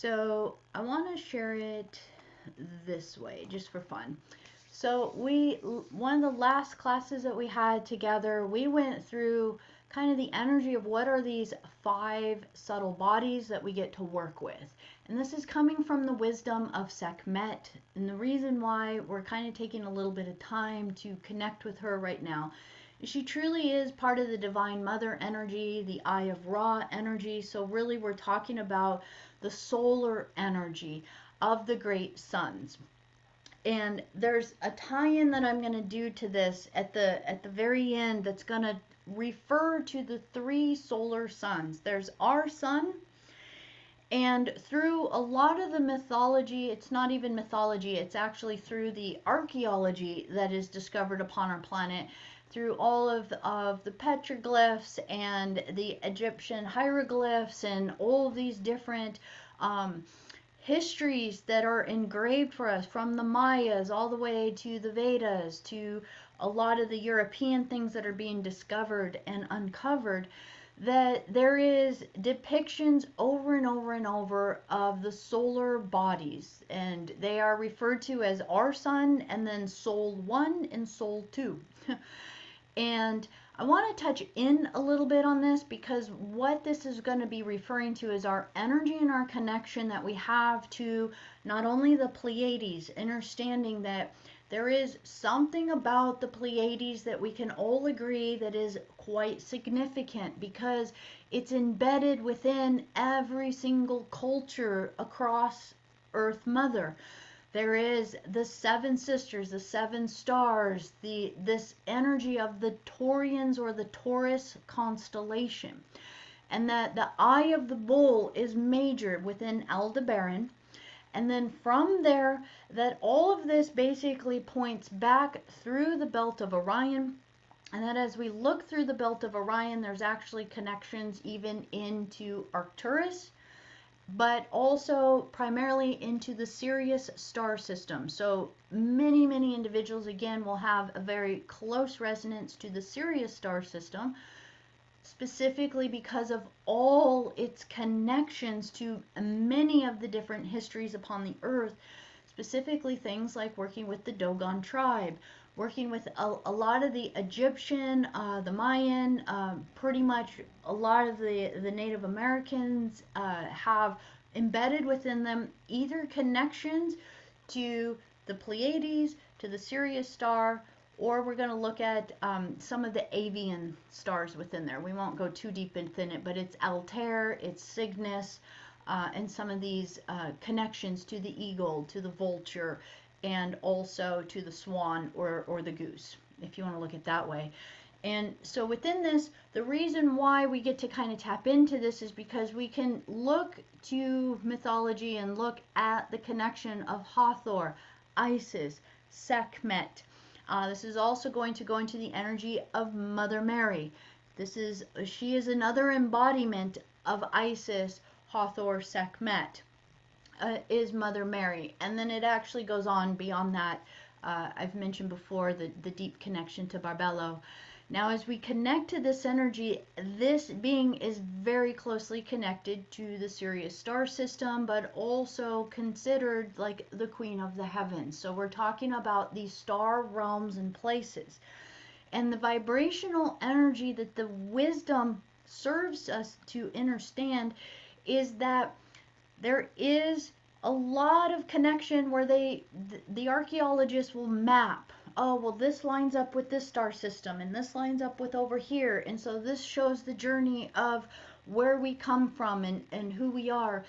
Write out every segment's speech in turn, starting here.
So I want to share it this way, just for fun. So one of the last classes that we had together, we went through kind of the energy of what are these 5 subtle bodies that we get to work with. And this is coming from the wisdom of Sekhmet. And the reason why we're kind of taking a little bit of time to connect with her right now is she truly is part of the Divine Mother energy, the Eye of Ra energy. So really we're talking about the solar energy of the great suns. And there's a tie-in that I'm going to do to this at the very end that's going to refer to the 3 solar suns. There's our sun, and through a lot of the mythology, it's not even mythology, it's actually through the archaeology that is discovered upon our planet, through all of the petroglyphs and the Egyptian hieroglyphs and all of these different histories that are engraved for us, from the Mayas all the way to the Vedas, to a lot of the European things that are being discovered and uncovered, that there is depictions over and over and over of the solar bodies, and they are referred to as our sun, and then Sol 1 and Sol 2. And I want to touch in a little bit on this, because what this is going to be referring to is our energy and our connection that we have to not only the Pleiades, understanding that there is something about the Pleiades that we can all agree that is quite significant, because it's embedded within every single culture across Earth Mother. There is the 7 sisters, the 7 stars, this energy of the Taurians or the Taurus constellation. And that the Eye of the Bull is major within Aldebaran. And then from there, that all of this basically points back through the belt of Orion. And that as we look through the belt of Orion, there's actually connections even into Arcturus, but also primarily into the Sirius star system. So many individuals, again, will have a very close resonance to the Sirius star system, specifically because of all its connections to many of the different histories upon the earth, specifically things like working with the Dogon tribe, working with a lot of the Egyptian, the Mayan, pretty much a lot of the Native Americans have embedded within them either connections to the Pleiades, to the Sirius star, or we're going to look at some of the avian stars within there. We won't go too deep within it, but it's Altair, it's Cygnus, and some of these connections to the eagle, to the vulture, and also to the swan or the goose, if you want to look at it that way. And so within this, the reason why we get to kind of tap into this is because we can look to mythology and look at the connection of Hathor, Isis, Sekhmet. This is also going to go into the energy of Mother Mary. She is another embodiment of Isis, Hathor, Sekhmet. Is Mother Mary. And then it actually goes on beyond that. I've mentioned before the deep connection to Barbelo. Now, as we connect to this energy, this being is very closely connected to the Sirius star system, but also considered like the queen of the heavens. So we're talking about these star realms and places. And the vibrational energy that the wisdom serves us to understand is that there is a lot of connection where the archaeologists will map, oh, well, this lines up with this star system, and this lines up with over here, and so this shows the journey of where we come from and who we are.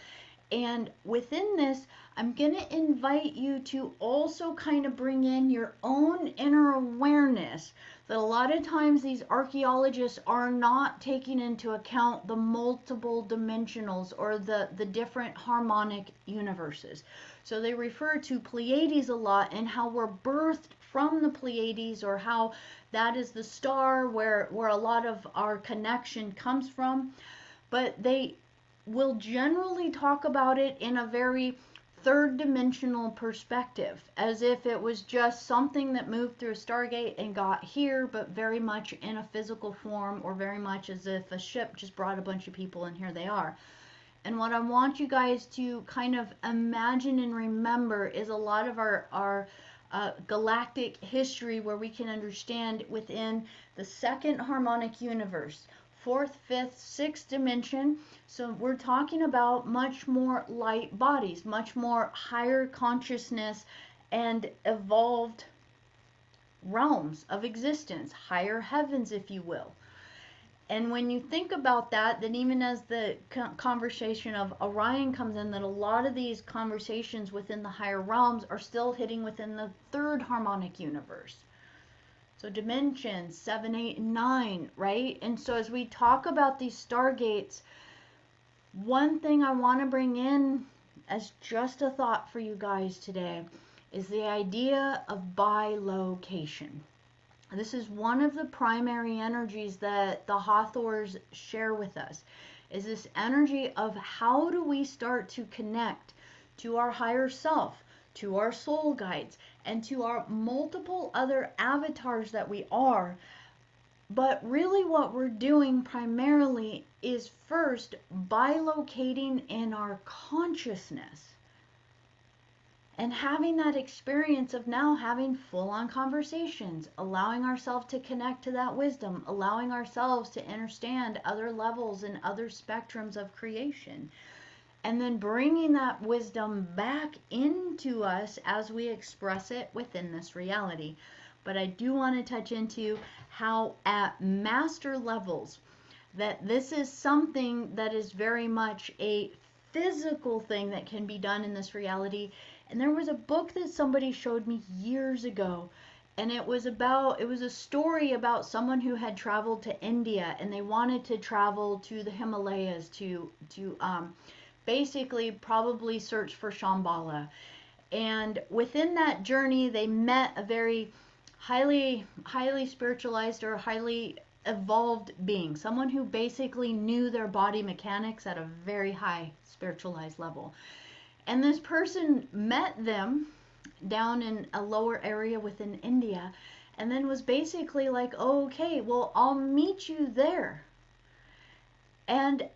And within this, I'm going to invite you to also kind of bring in your own inner awareness that a lot of times these archaeologists are not taking into account the multiple dimensionals or the different harmonic universes. So they refer to Pleiades a lot and how we're birthed from the Pleiades, or how that is the star where a lot of our connection comes from. But they will generally talk about it in a very third dimensional perspective, as if it was just something that moved through a stargate and got here, but very much in a physical form, or very much as if a ship just brought a bunch of people and here they are. And what I want you guys to kind of imagine and remember is a lot of our galactic history, where we can understand within the second harmonic universe, fourth, fifth, sixth dimension. So we're talking about much more light bodies, much more higher consciousness and evolved realms of existence, higher heavens, if you will. And when you think about that, then even as the conversation of Orion comes in, that a lot of these conversations within the higher realms are still hitting within the third harmonic universe. So dimensions 7, 8, and 9, right? And so as we talk about these stargates, one thing I want to bring in as just a thought for you guys today is the idea of bilocation. This is one of the primary energies that the Hathors share with us, is this energy of how do we start to connect to our higher self, to our soul guides, and to our multiple other avatars that we are. But really what we're doing primarily is first bilocating in our consciousness. And having that experience of now having full-on conversations, allowing ourselves to connect to that wisdom, allowing ourselves to understand other levels and other spectrums of creation, and then bringing that wisdom back into us as we express it within this reality. But I do want to touch into how at master levels that this is something that is very much a physical thing that can be done in this reality. And there was a book that somebody showed me years ago, and it was a story about someone who had traveled to India, and they wanted to travel to the Himalayas to basically probably search for Shambhala. And within that journey, they met a very highly spiritualized or highly evolved being, someone who basically knew their body mechanics at a very high spiritualized level. And this person met them down in a lower area within India, and then was basically like, oh, okay, well, I'll meet you there. And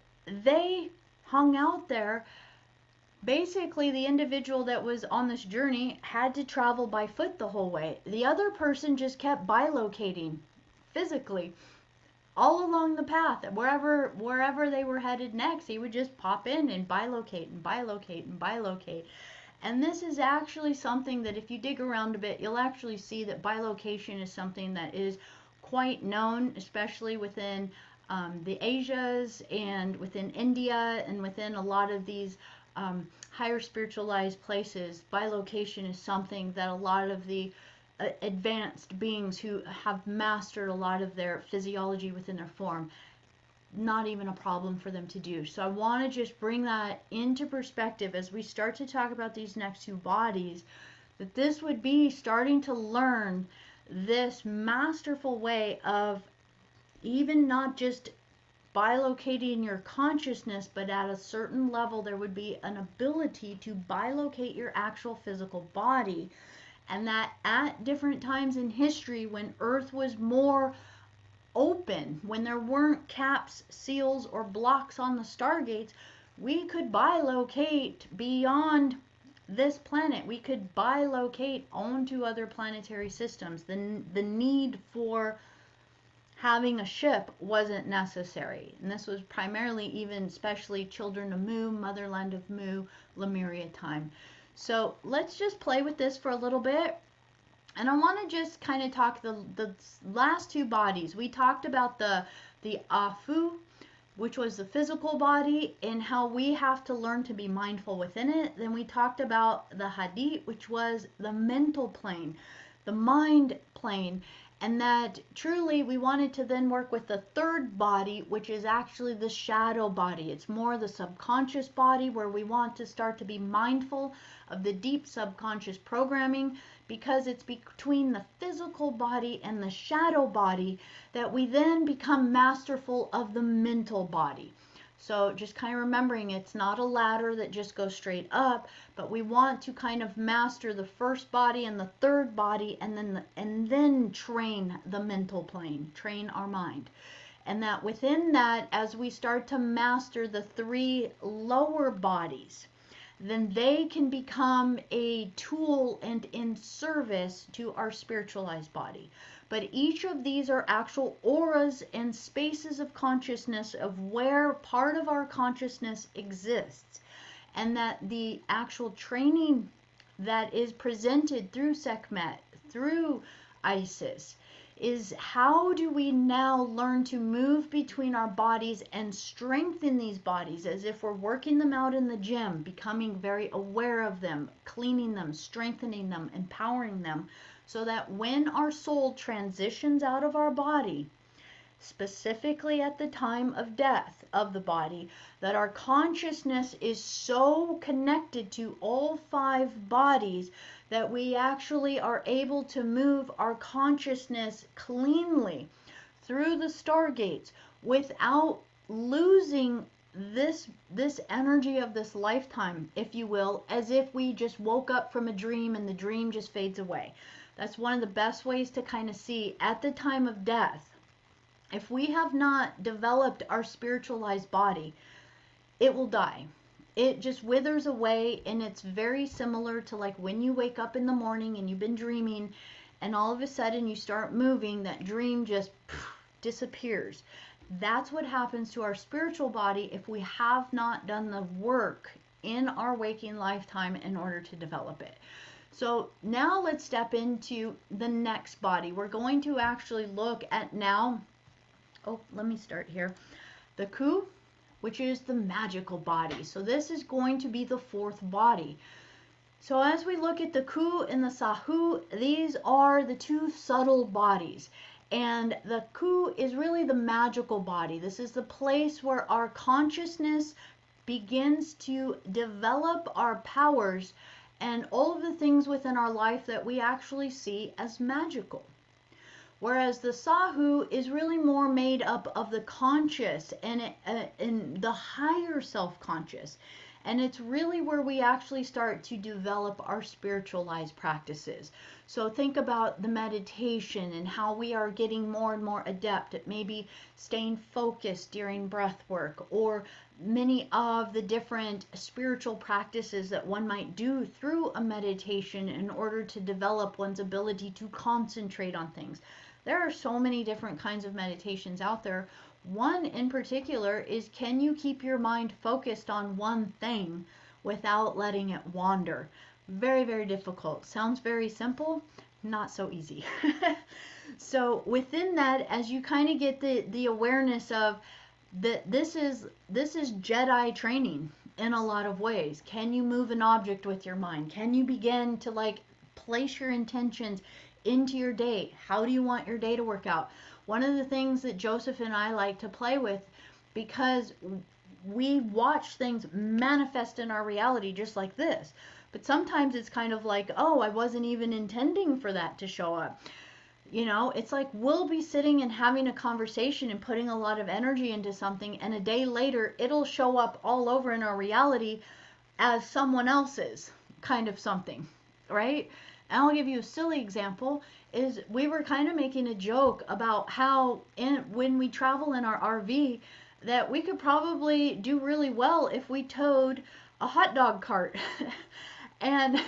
they hung out there. Basically, the individual that was on this journey had to travel by foot the whole way. The other person just kept bilocating physically all along the path. Wherever they were headed next, he would just pop in and bilocate and bilocate and bilocate. And this is actually something that if you dig around a bit, you'll actually see that bilocation is something that is quite known, especially within the Asias and within India and within a lot of these higher spiritualized places. Bilocation is something that a lot of the advanced beings who have mastered a lot of their physiology within their form, not even a problem for them to do. So I want to just bring that into perspective as we start to talk about these next two bodies, that this would be starting to learn this masterful way of even not just bilocating your consciousness, but at a certain level there would be an ability to bilocate your actual physical body. And that at different times in history, when Earth was more open, when there weren't caps, seals, or blocks on the stargates, we could bilocate beyond this planet. We could bilocate onto other planetary systems. The need for having a ship wasn't necessary. And this was primarily even especially Children of Mu, Motherland of Mu, Lemuria time. So let's just play with this for a little bit. And I want to just kind of talk the last two bodies. We talked about the Afu, which was the physical body, and how we have to learn to be mindful within it. Then we talked about the Hadith, which was the mental plane, the mind plane. And that truly we wanted to then work with the third body, which is actually the shadow body. It's more the subconscious body, where we want to start to be mindful of the deep subconscious programming, because it's between the physical body and the shadow body that we then become masterful of the mental body. So just kind of remembering, it's not a ladder that just goes straight up, but we want to kind of master the first body and the third body, and then train the mental plane, train our mind. And that within that, as we start to master the 3 lower bodies, then they can become a tool and in service to our spiritualized body. But each of these are actual auras and spaces of consciousness of where part of our consciousness exists. And that the actual training that is presented through Sekhmet, through Isis, is how do we now learn to move between our bodies and strengthen these bodies as if we're working them out in the gym, becoming very aware of them, cleaning them, strengthening them, empowering them, so that when our soul transitions out of our body, specifically at the time of death of the body, that our consciousness is so connected to all 5 bodies that we actually are able to move our consciousness cleanly through the stargates without losing this energy of this lifetime, if you will, as if we just woke up from a dream and the dream just fades away. That's one of the best ways to kind of see at the time of death. If we have not developed our spiritualized body, it will die. It just withers away, and it's very similar to like when you wake up in the morning and you've been dreaming and all of a sudden you start moving, that dream just disappears. That's what happens to our spiritual body if we have not done the work in our waking lifetime in order to develop it. So now let's step into the next body. We're going to actually look at now, let me start here. The Ku, which is the magical body. So this is going to be the 4th body. So as we look at the Ku and the Sahu, these are the 2 subtle bodies. And the Ku is really the magical body. This is the place where our consciousness begins to develop our powers and all of the things within our life that we actually see as magical. Whereas the Sahu is really more made up of the conscious and the higher self-conscious. And it's really where we actually start to develop our spiritualized practices. So think about the meditation and how we are getting more and more adept at maybe staying focused during breath work, or many of the different spiritual practices that one might do through a meditation in order to develop one's ability to concentrate on things. There are so many different kinds of meditations out there. One in particular is, can you keep your mind focused on one thing without letting it wander? Very, very difficult. Sounds very simple, not so easy. So within that, as you kind of get the awareness of that this is Jedi training in a lot of ways. Can you move an object with your mind? Can you begin to like place your intentions into your day? How do you want your day to work out? One of the things that Joseph and I like to play with, because we watch things manifest in our reality just like this, but sometimes it's kind of like, oh, I wasn't even intending for that to show up. You know, it's like we'll be sitting and having a conversation and putting a lot of energy into something, and a day later it'll show up all over in our reality as someone else's kind of something, right? And I'll give you a silly example. Is we were kind of making a joke about how when we travel in our RV, that we could probably do really well if we towed a hot dog cart and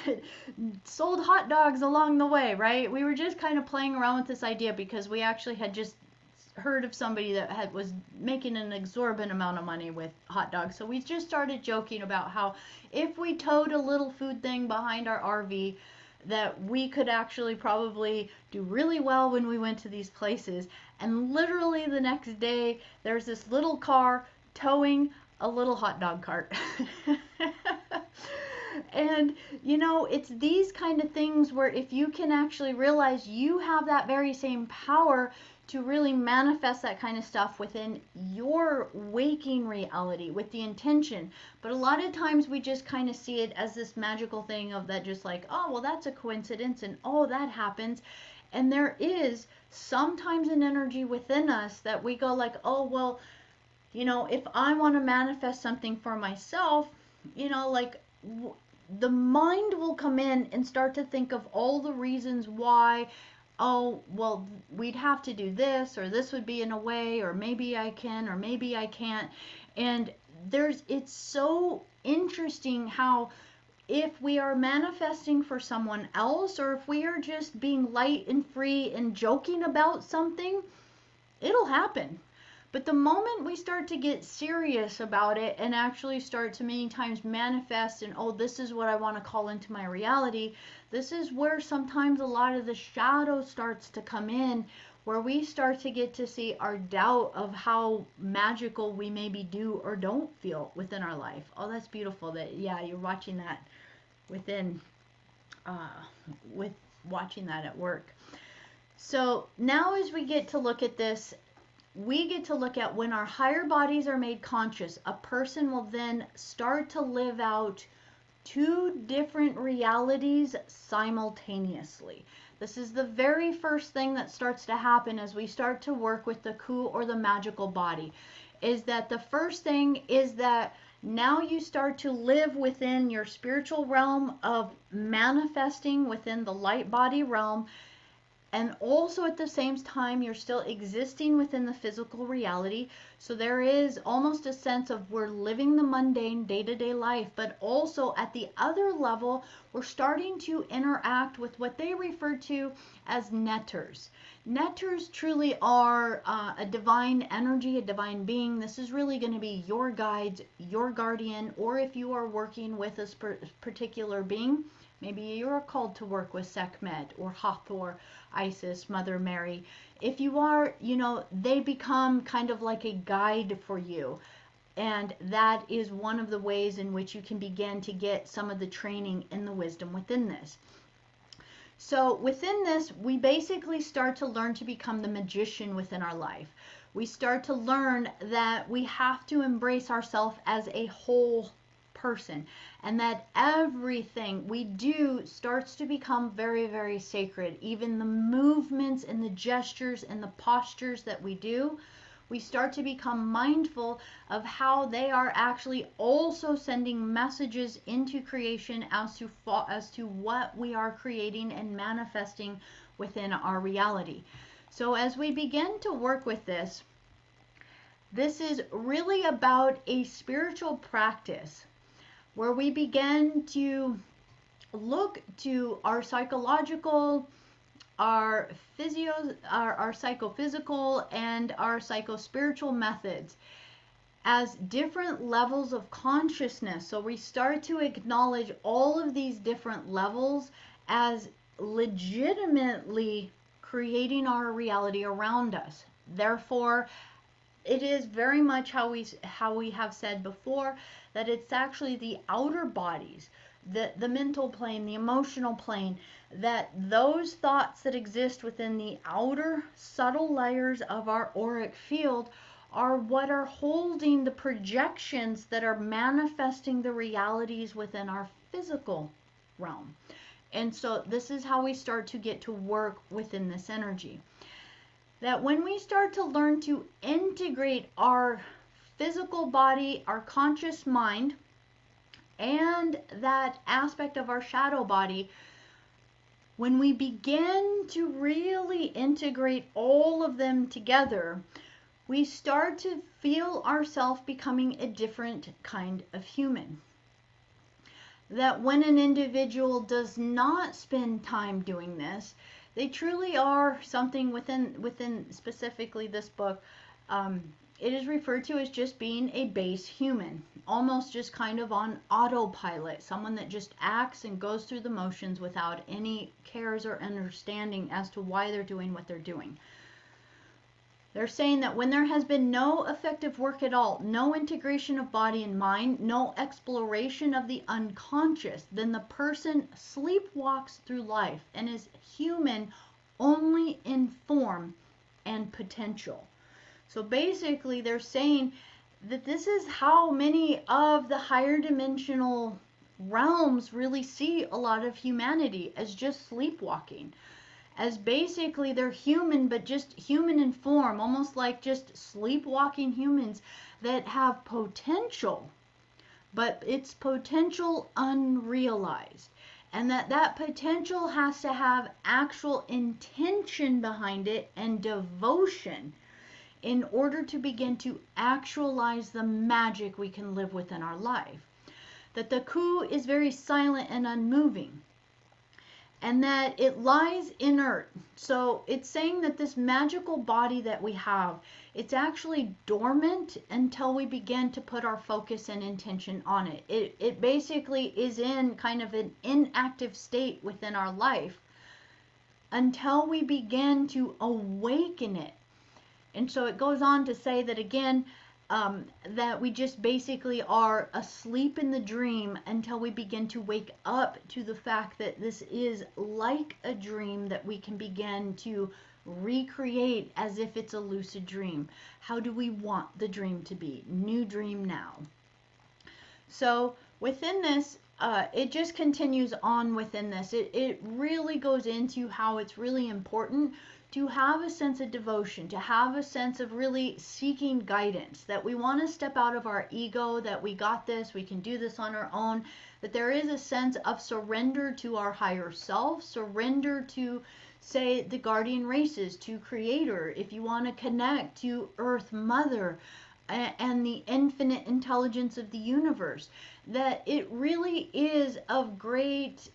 sold hot dogs along the way, right? We were just kind of playing around with this idea because we actually had just heard of somebody that was making an exorbitant amount of money with hot dogs. So we just started joking about how if we towed a little food thing behind our RV, that we could actually probably do really well when we went to these places. And literally the next day, there's this little car towing a little hot dog cart. And, you know, it's these kind of things where if you can actually realize you have that very same power to really manifest that kind of stuff within your waking reality with the intention. But a lot of times we just kind of see it as this magical thing of that, just like, oh, well, that's a coincidence, and oh, that happens. And there is sometimes an energy within us that we go like, oh, well, you know, if I want to manifest something for myself, you know, like the mind will come in and start to think of all the reasons why oh, well, we'd have to do this, or this would be in a way, or maybe I can, or maybe I can't. And it's so interesting how if we are manifesting for someone else, or if we are just being light and free and joking about something, it'll happen. But the moment we start to get serious about it and actually start to many times manifest and, oh, this is what I want to call into my reality, this is where sometimes a lot of the shadow starts to come in, where we start to get to see our doubt of how magical we maybe do or don't feel within our life. Oh, that's beautiful that, yeah, you're watching that within, with watching that at work. So now as we get to look at this, we get to look at when our higher bodies are made conscious, a person will then start to live out two different realities simultaneously. This is the very first thing that starts to happen as we start to work with the Ku or the magical body, is that the first thing is that now you start to live within your spiritual realm of manifesting within the light body realm. And also at the same time, you're still existing within the physical reality. So there is almost a sense of we're living the mundane day-to-day life, but also at the other level, we're starting to interact with what they refer to as netters. Netters truly are a divine energy, a divine being. This is really going to be your guides, your guardian, or if you are working with a particular being, maybe you're called to work with Sekhmet or Hathor, Isis, Mother Mary. If you are, they become kind of like a guide for you. And that is one of the ways in which you can begin to get some of the training and the wisdom within this. So within this, we basically start to learn to become the magician within our life. We start to learn that we have to embrace ourselves as a whole person, and that everything we do starts to become very, very sacred. Even the movements and the gestures and the postures that we do, we start to become mindful of how they are actually also sending messages into creation as to what we are creating and manifesting within our reality. So as we begin to work with this, this is really about a spiritual practice where we begin to look to our psychological, our psychophysical, and our psychospiritual methods as different levels of consciousness. So we start to acknowledge all of these different levels as legitimately creating our reality around us. Therefore, it is very much how we have said before, that it's actually the outer bodies, the mental plane, the emotional plane, that those thoughts that exist within the outer subtle layers of our auric field are what are holding the projections that are manifesting the realities within our physical realm. And so this is how we start to get to work within this energy. That when we start to learn to integrate our physical body, our conscious mind, and that aspect of our shadow body, when we begin to really integrate all of them together, we start to feel ourselves becoming a different kind of human. That when an individual does not spend time doing this, they truly are something within specifically this book. It is referred to as just being a base human, almost just kind of on autopilot, someone that just acts and goes through the motions without any cares or understanding as to why they're doing what they're doing. They're saying that when there has been no effective work at all, no integration of body and mind, no exploration of the unconscious, then the person sleepwalks through life and is human only in form and potential. So basically they're saying that this is how many of the higher dimensional realms really see a lot of humanity, as just sleepwalking. As basically they're human, but just human in form, almost like just sleepwalking humans that have potential, but it's potential unrealized. and that potential has to have actual intention behind it and devotion in order to begin to actualize the magic we can live within our life. That the coup is very silent and unmoving, and that it lies inert. So it's saying that this magical body that we have, it's actually dormant until we begin to put our focus and intention on it. It basically is in kind of an inactive state within our life until we begin to awaken it. And so it goes on to say that again, that we just basically are asleep in the dream until we begin to wake up to the fact that this is like a dream that we can begin to recreate as if it's a lucid dream. How do we want the dream to be? New dream now. So within this, it just continues on within this. It really goes into how it's really important to have a sense of devotion, to have a sense of really seeking guidance, that we want to step out of our ego, that we got this, we can do this on our own, that there is a sense of surrender to our higher self, surrender to, say, the guardian races, to Creator, if you want to connect to Earth Mother and the infinite intelligence of the universe, that it really is of great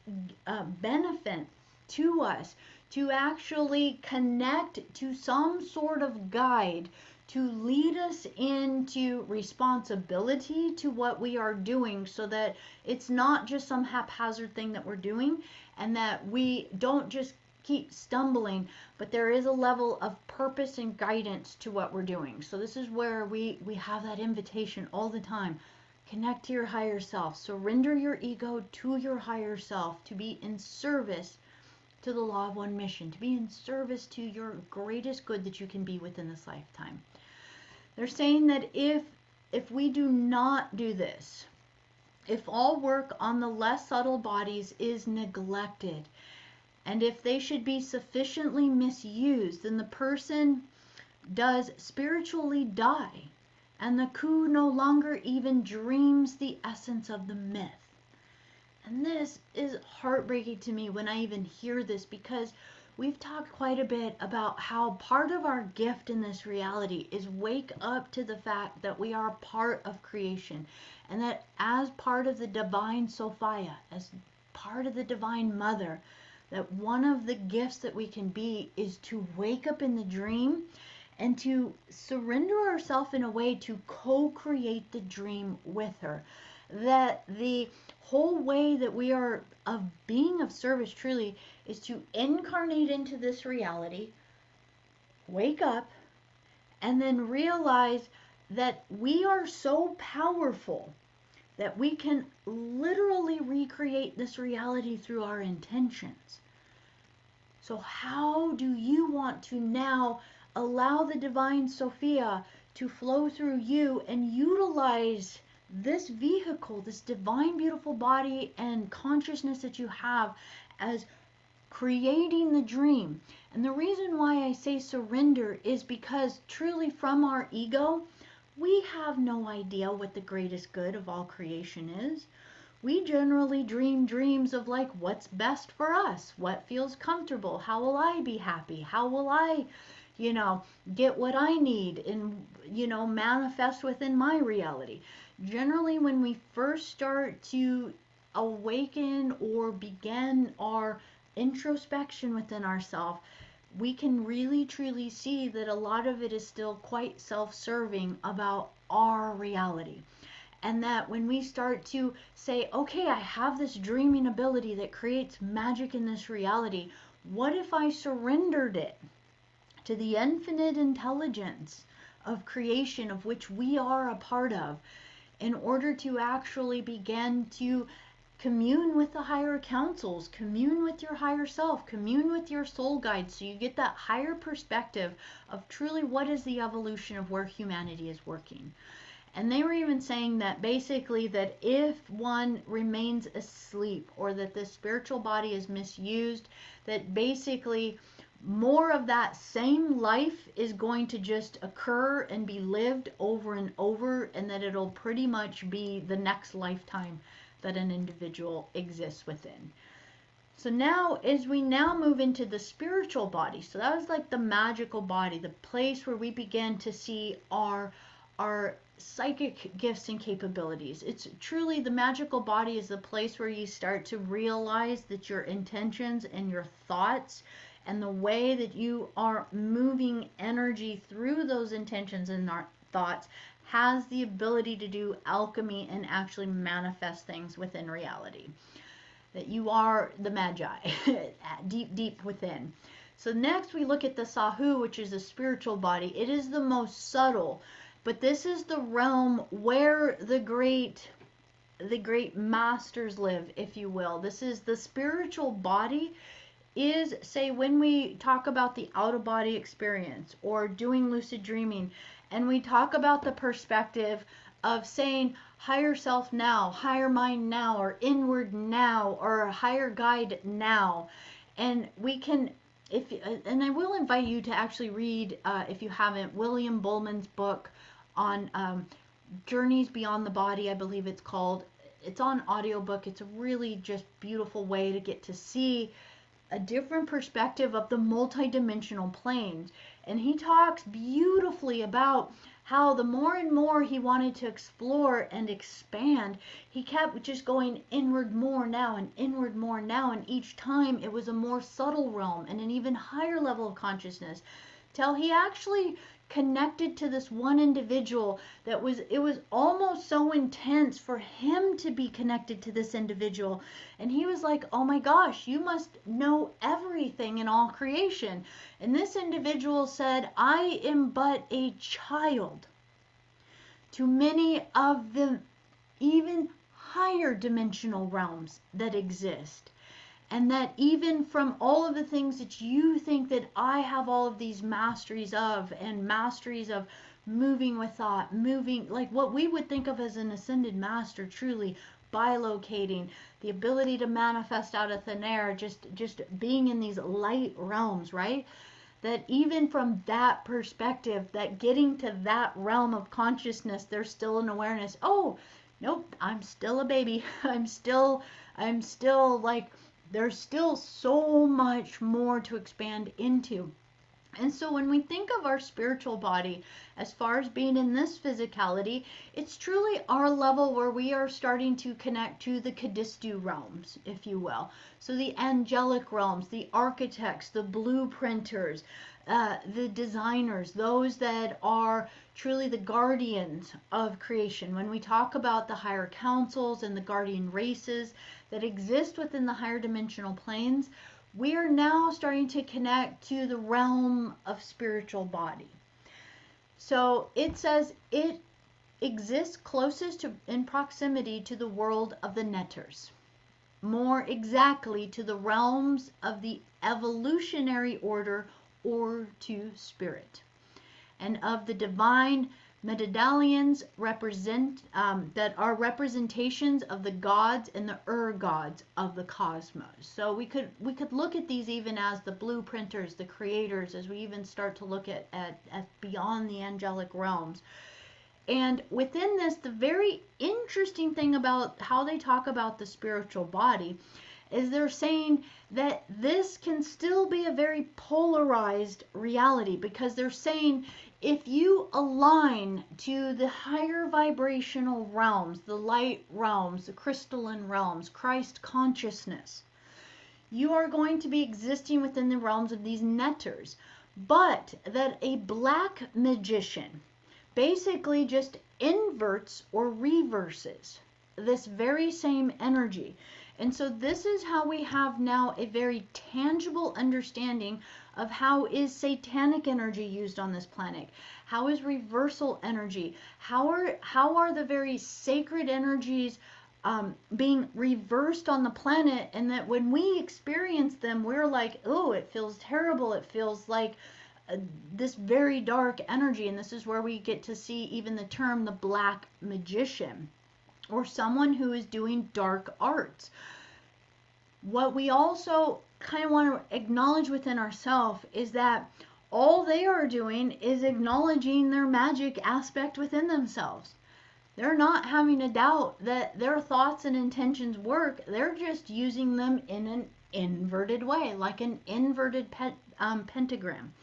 benefit to us to actually connect to some sort of guide to lead us into responsibility to what we are doing, so that it's not just some haphazard thing that we're doing, and that we don't just keep stumbling, but there is a level of purpose and guidance to what we're doing. So this is where we have that invitation all the time. Connect to your higher self. Surrender your ego to your higher self to be in service to the law of one mission, to be in service to your greatest good that you can be within this lifetime. They're saying that if we do not do this, if all work on the less subtle bodies is neglected, and if they should be sufficiently misused, then the person does spiritually die, and the coup no longer even dreams the essence of the myth. And this is heartbreaking to me when I even hear this, because we've talked quite a bit about how part of our gift in this reality is wake up to the fact that we are part of creation, and that as part of the divine Sophia, as part of the divine mother, that one of the gifts that we can be is to wake up in the dream and to surrender ourselves in a way to co-create the dream with her. That the whole way that we are of being of service truly is to incarnate into this reality, wake up, and then realize that we are so powerful that we can literally recreate this reality through our intentions. So how do you want to now allow the divine Sophia to flow through you and utilize this vehicle, this divine beautiful body and consciousness that you have, as creating the dream? And the reason why I say surrender is because truly from our ego, we have no idea what the greatest good of all creation is. We generally dream dreams of like what's best for us, what feels comfortable, how will I be happy, how will I, get what I need and, manifest within my reality. Generally, when we first start to awaken or begin our introspection within ourselves, we can really truly see that a lot of it is still quite self-serving about our reality. And that when we start to say, okay, I have this dreaming ability that creates magic in this reality, what if I surrendered it to the infinite intelligence of creation of which we are a part of, in order to actually begin to commune with the higher councils, commune with your higher self, commune with your soul guides, so you get that higher perspective of truly what is the evolution of where humanity is working. And they were even saying that basically that if one remains asleep, or that the spiritual body is misused, that basically more of that same life is going to just occur and be lived over and over, and that it'll pretty much be the next lifetime that an individual exists within. So now, as we now move into the spiritual body, so that was like the magical body, the place where we begin to see our psychic gifts and capabilities. It's truly the magical body is the place where you start to realize that your intentions and your thoughts and the way that you are moving energy through those intentions and thoughts has the ability to do alchemy and actually manifest things within reality. That you are the magi, deep, deep within. So next we look at the Sahu, which is the spiritual body. It is the most subtle, but this is the realm where the great masters live, if you will. This is the spiritual body. Is, say, when we talk about the out-of-body experience or doing lucid dreaming, and we talk about the perspective of saying higher self now, higher mind now, or inward now, or higher guide now. And we can, and I will invite you to actually read, if you haven't, William Buhlman's book on Journeys Beyond the Body, I believe it's called. It's on audiobook. It's a really just beautiful way to get to see a different perspective of the multidimensional planes. And he talks beautifully about how the more and more he wanted to explore and expand, he kept just going inward more now and inward more now, and each time it was a more subtle realm and an even higher level of consciousness, till he actually connected to this one individual that it was almost so intense for him to be connected to this individual. And he was like, oh my gosh, you must know everything in all creation. And this individual said, I am but a child to many of the even higher dimensional realms that exist. And that even from all of the things that you think that I have all of these masteries of, and masteries of moving with thought, moving like what we would think of as an ascended master, truly bilocating, the ability to manifest out of thin air, just being in these light realms, right? That even from that perspective, that getting to that realm of consciousness, there's still an awareness. Oh, nope, I'm still a baby. I'm still like, there's still so much more to expand into. And so when we think of our spiritual body as far as being in this physicality, it's truly our level where we are starting to connect to the Kadistu realms, if you will. So the angelic realms, the architects, the blueprinters, the designers, those that are truly the guardians of creation. When we talk about the higher councils and the guardian races that exist within the higher dimensional planes, we are now starting to connect to the realm of spiritual body. So it says it exists closest to, in proximity to the world of the netters, more exactly to the realms of the evolutionary order or to spirit, and of the divine medallions that are representations of the gods and the gods of the cosmos. So we could look at these even as the blueprinters, the creators, as we even start to look at beyond the angelic realms. And within this, the very interesting thing about how they talk about the spiritual body is they're saying that this can still be a very polarized reality, because they're saying if you align to the higher vibrational realms, the light realms, the crystalline realms, Christ consciousness, you are going to be existing within the realms of these netters. But that a black magician basically just inverts or reverses this very same energy. And so this is how we have now a very tangible understanding of how is satanic energy used on this planet. How is reversal energy? How are the very sacred energies being reversed on the planet? And that when we experience them, we're like, oh, it feels terrible. It feels like this very dark energy. And this is where we get to see even the term the black magician, or someone who is doing dark arts. What we also kind of want to acknowledge within ourselves is that all they are doing is acknowledging their magic aspect within themselves. They're not having a doubt that their thoughts and intentions work. They're just using them in inverted way, like an inverted pentagram.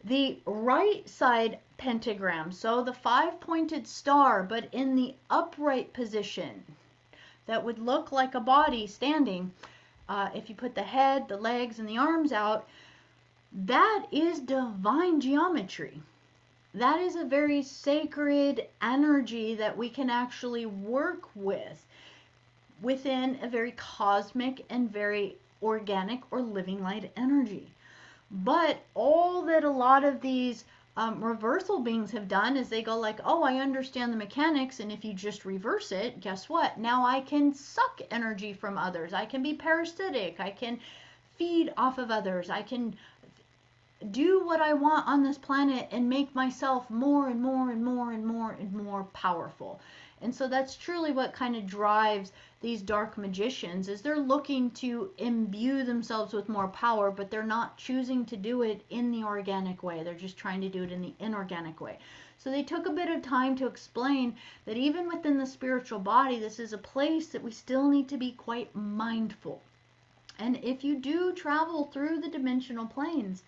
The right side pentagram, so the 5-pointed star, but in the upright position, that would look like a body standing. If you put the head, the legs, and the arms out, that is divine geometry. That is a very sacred energy that we can actually work with within a very cosmic and very organic or living light energy. But all that a lot of these reversal beings have done is they go like, oh, I understand the mechanics, and if you just reverse it, guess what? Now I can suck energy from others. I can be parasitic. I can feed off of others. I can do what I want on this planet and make myself more and more and more and more and more powerful. And so that's truly what kind of drives these dark magicians, is they're looking to imbue themselves with more power, but they're not choosing to do it in the organic way. They're just trying to do it in the inorganic way. So they took a bit of time to explain that even within the spiritual body, this is a place that we still need to be quite mindful. And if you do travel through the dimensional planes,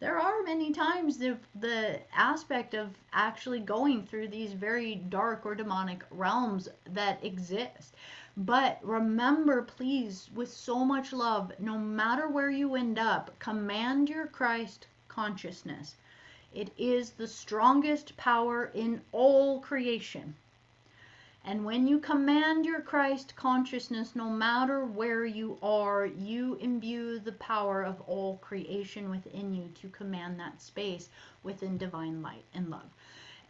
there are many times the aspect of actually going through these very dark or demonic realms that exist. But remember, please, with so much love, no matter where you end up, command your Christ consciousness. It is the strongest power in all creation. And when you command your Christ consciousness, no matter where you are, you imbue the power of all creation within you to command that space within divine light and love.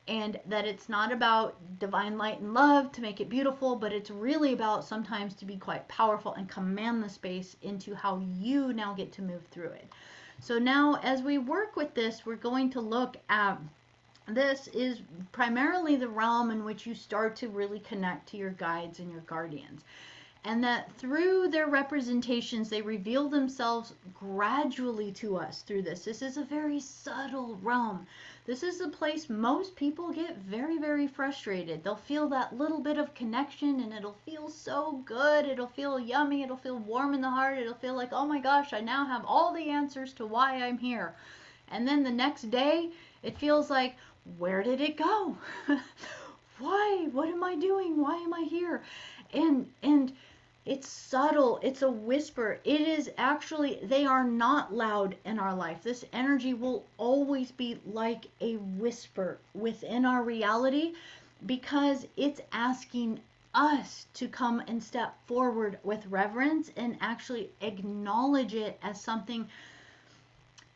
And that it's not about divine light and love to make it beautiful, but it's really about sometimes to be quite powerful and command the space into how you now get to move through it. So now as we work with this, we're going to look at, this is primarily the realm in which you start to really connect to your guides and your guardians. And that through their representations, they reveal themselves gradually to us through this. This is a very subtle realm. This is a place most people get very, very frustrated. They'll feel that little bit of connection and it'll feel so good. It'll feel yummy. It'll feel warm in the heart. It'll feel like, oh my gosh, I now have all the answers to why I'm here. And then the next day, it feels like, where did it go? Why? What am I doing? Why am I here? And it's subtle. It's a whisper. It is actually, they are not loud in our life. This energy will always be like a whisper within our reality, because it's asking us to come and step forward with reverence and actually acknowledge it as something.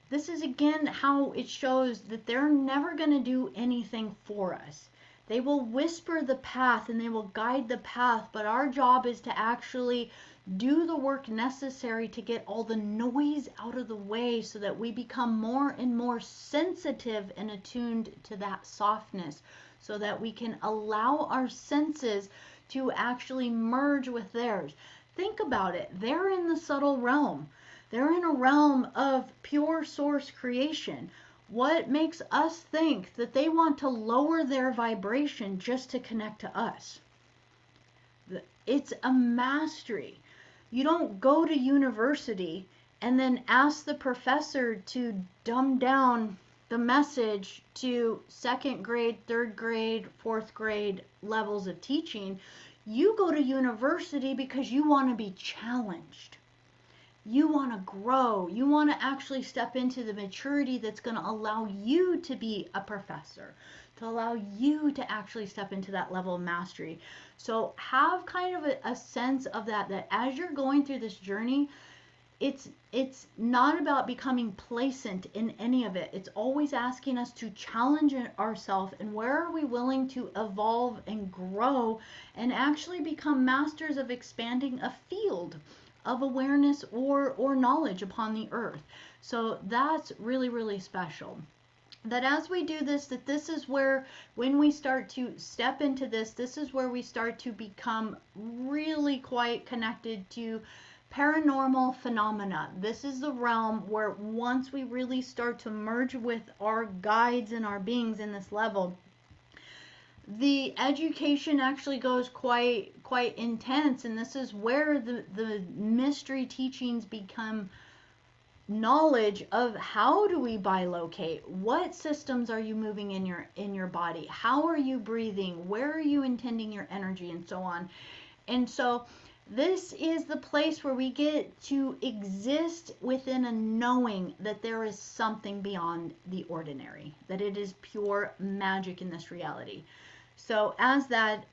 This is again how it shows that they're never going to do anything for us. They will whisper the path and they will guide the path, but our job is to actually do the work necessary to get all the noise out of the way so that we become more and more sensitive and attuned to that softness, so that we can allow our senses to actually merge with theirs. Think about it. They're in the subtle realm. They're in a realm of pure source creation. What makes us think that they want to lower their vibration just to connect to us? It's a mastery. You don't go to university and then ask the professor to dumb down the message to second grade, third grade, fourth grade levels of teaching. You go to university because you want to be challenged. You want to grow. You want to actually step into the maturity that's going to allow you to be a professor, to allow you to actually step into that level of mastery. So have kind of a sense of that as you're going through this journey, it's not about becoming placent in any of it. It's always asking us to challenge ourselves, and where are we willing to evolve and grow and actually become masters of expanding a field of awareness or knowledge upon the earth. So that's really, really special. That as we do this, that this is where, when we start to step into this is where we start to become really quite connected to paranormal phenomena. This is the realm where once we really start to merge with our guides and our beings in this level, the education actually goes quite intense, and this is where the mystery teachings become knowledge of how do we bilocate, what systems are you moving in your body, how are you breathing, where are you intending your energy, and so on. And so this is the place where we get to exist within a knowing that there is something beyond the ordinary, that it is pure magic in this reality. So as that,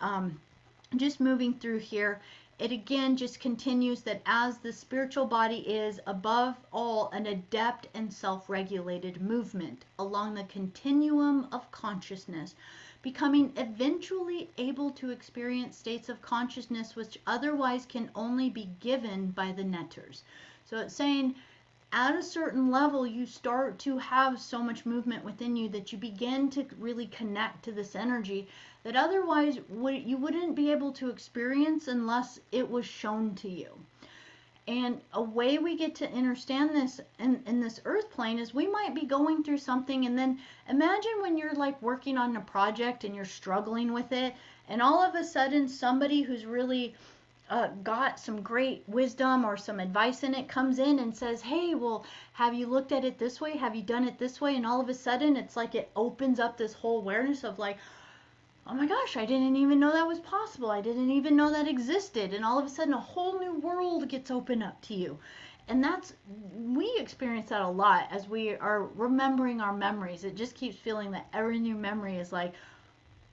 just moving through here, it again just continues that as the spiritual body is above all an adept and self-regulated movement along the continuum of consciousness, becoming eventually able to experience states of consciousness which otherwise can only be given by the netters. So it's saying at a certain level, you start to have so much movement within you that you begin to really connect to this energy that otherwise you wouldn't be able to experience unless it was shown to you. And a way we get to understand this in this earth plane is we might be going through something, and then imagine when you're like working on a project and you're struggling with it, and all of a sudden somebody who's really got some great wisdom or some advice in it comes in and says, hey, well, have you looked at it this way? Have you done it this way? And all of a sudden it's like it opens up this whole awareness of like, oh my gosh, I didn't even know that was possible. I didn't even know that existed. And all of a sudden a whole new world gets opened up to you. And we experience that a lot as we are remembering our memories. It just keeps feeling that every new memory is like,